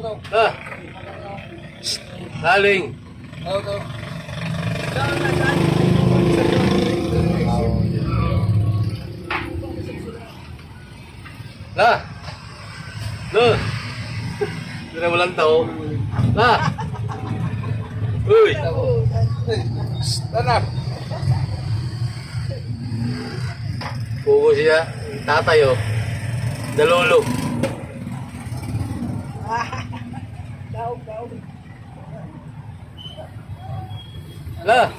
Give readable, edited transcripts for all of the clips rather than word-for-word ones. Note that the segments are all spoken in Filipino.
Ah. Laling. La. Lo. Dira walang tao. La. Uy. Tanap. Pugo siya. Tatay oh. Dalolo. La.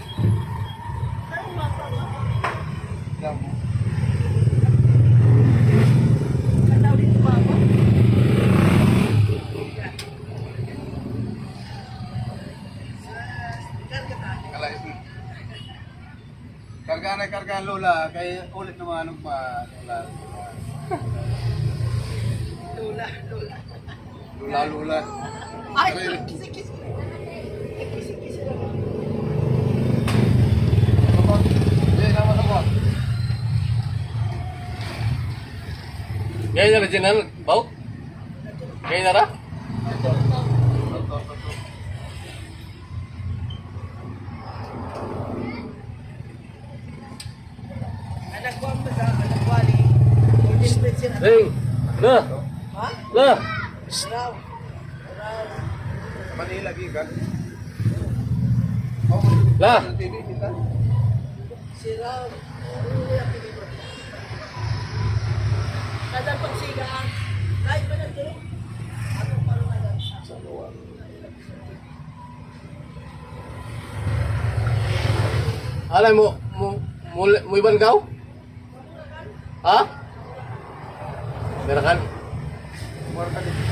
Karga lola, kay ulit naman anong pa lola. Ay, Ngayon na original, Bau? Ngayon na ra? anak ko ang anak wali. Golden Bridge sila. Ring! La! Ha? La! Raw. Manila gikan. La! TV kita. Si Raw. Kadang pagsigaan. Kahit ba nang tulong? Ako parang kadang. Alay mo iban gaw? Ha? Merakan? Mura ka dito.